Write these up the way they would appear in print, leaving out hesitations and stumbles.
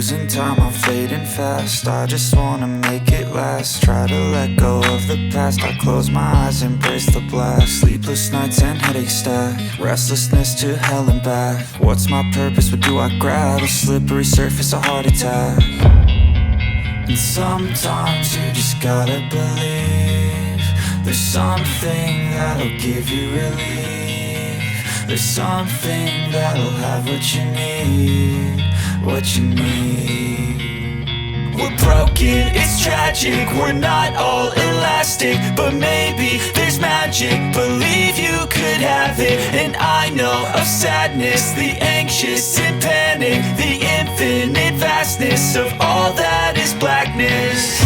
Losing time, I'm fading fast. I just wanna make it last. Try to let go of the past. I close my eyes, embrace the blast. Sleepless nights and headaches stack. Restlessness to hell and back. What's my purpose? What do I grab? A slippery surface, a heart attack. And sometimes you just gotta believe there's something that'll give you relief. There's something that'll have what you need, what you need. We're broken, it's tragic, we're not all elastic, but maybe there's magic. Believe you could have it. And I know of sadness, the anxious and panic, the infinite vastness of all that is blackness.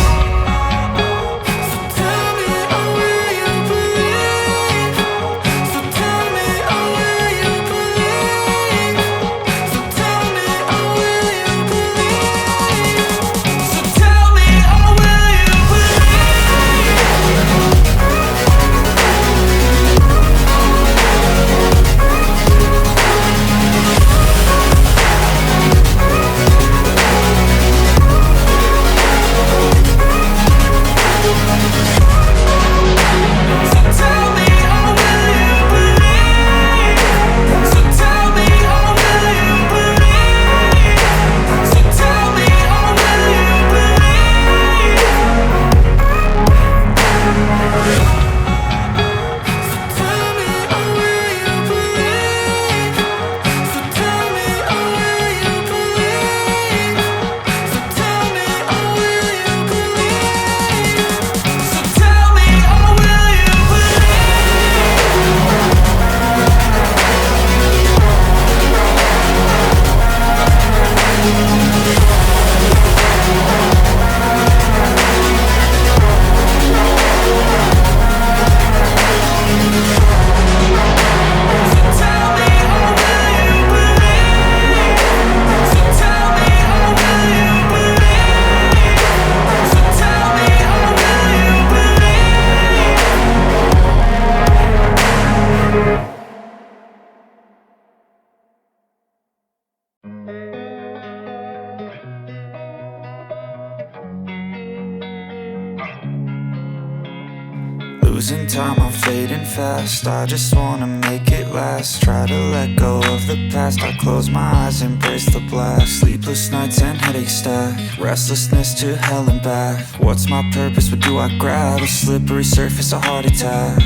Losing time, I'm fading fast. I just wanna make it last. Try to let go of the past. I close my eyes, embrace the blast. Sleepless nights and headaches stack. Restlessness to hell and back. What's my purpose? What do I grab? A slippery surface, a heart attack.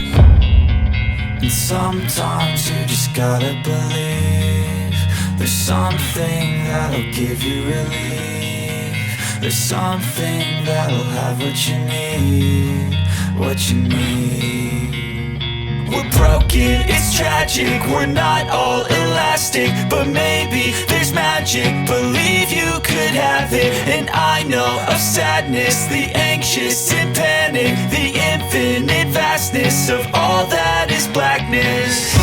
And sometimes you just gotta believe there's something that'll give you relief. There's something that'll have what you need, what you need. We're broken, it's tragic, we're not all elastic, but maybe there's magic. Believe you could have it. And I know of sadness, the anxious and panic, the infinite vastness of all that is blackness.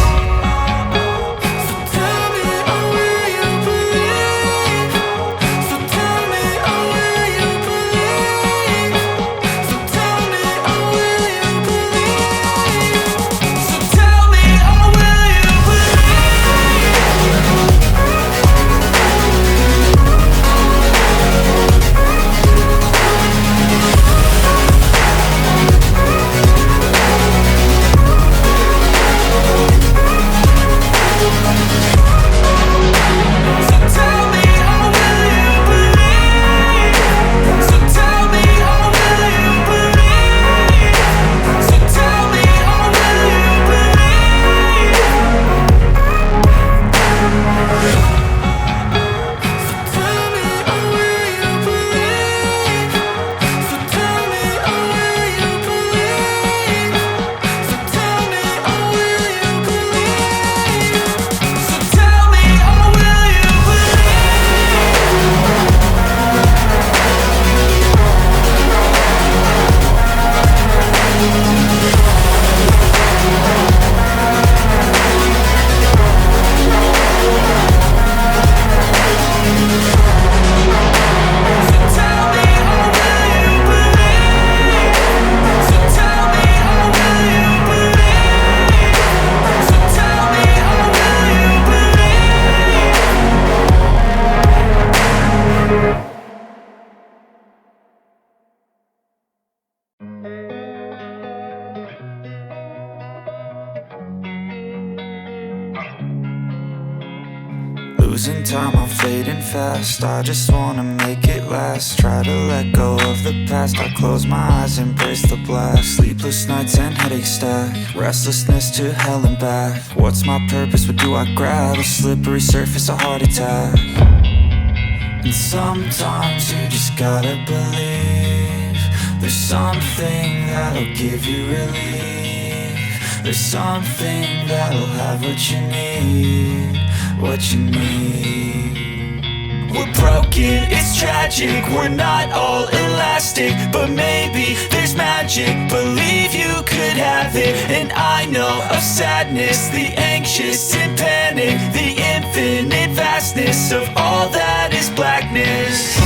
Losing time, I'm fading fast. I just wanna make it last. Try to let go of the past. I close my eyes, embrace the blast. Sleepless nights and headaches stack. Restlessness to hell and back. What's my purpose? What do I grab? A slippery surface, a heart attack. And sometimes you just gotta believe there's something that'll give you relief. There's something that'll have what you need, what you need. We're broken, it's tragic, we're not all elastic, but maybe there's magic. Believe you could have it. And I know of sadness, the anxious and panic, the infinite vastness of all that is blackness.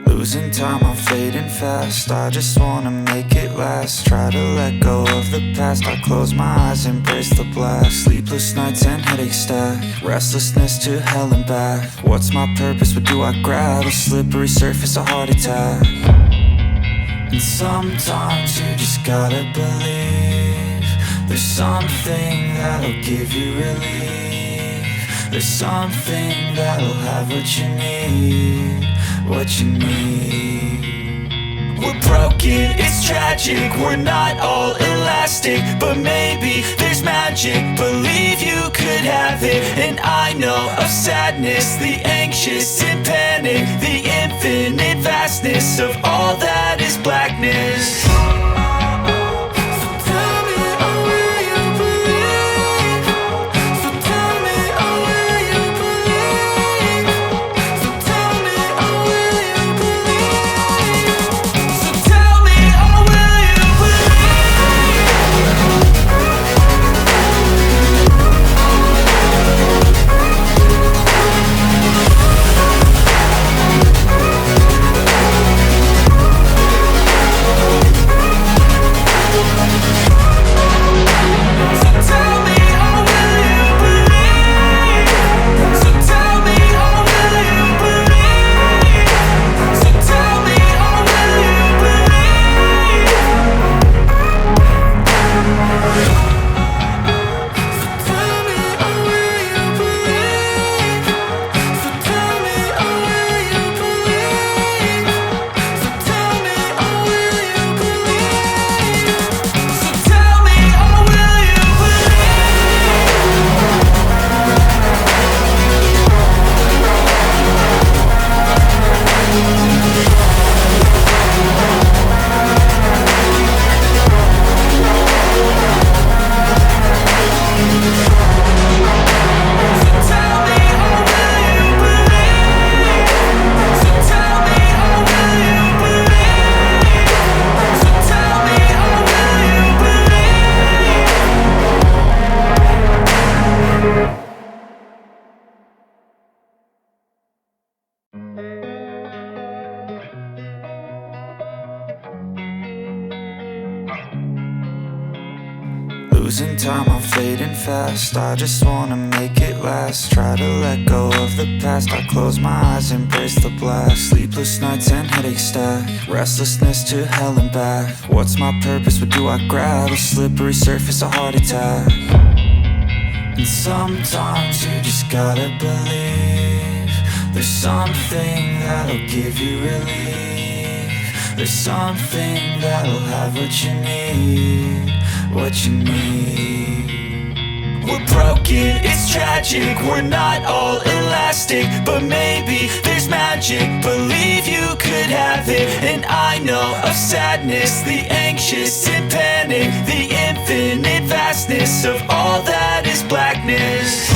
Losing time, I'm fading fast. I just wanna make it last. Try to let go of the past. I close my eyes, embrace the blast. Sleepless nights and headaches stack. Restlessness to hell and back. What's my purpose? What do I grab? A slippery surface, a heart attack. And sometimes you just gotta believe there's something that'll give you relief. There's something that'll have what you need, what you need. We're broken, it's tragic, we're not all elastic, but maybe there's magic. Believe you could have it. And I know of sadness, the anxious and panic, the infinite vastness of all that is blackness. losing time, I'm fading fast. I just wanna make it last. Try to let go of the past. I close my eyes, embrace the blast. Sleepless nights and headache stack. Restlessness to hell and back. What's my purpose? What do I grab? A slippery surface, a heart attack. And sometimes you just gotta believe there's something that'll give you relief. There's something that'll have what you need, what you need. We're broken, it's tragic, we're not all elastic, but maybe there's magic, believe you could have it. And I know of sadness, the anxious and panic, the infinite vastness of all that is blackness.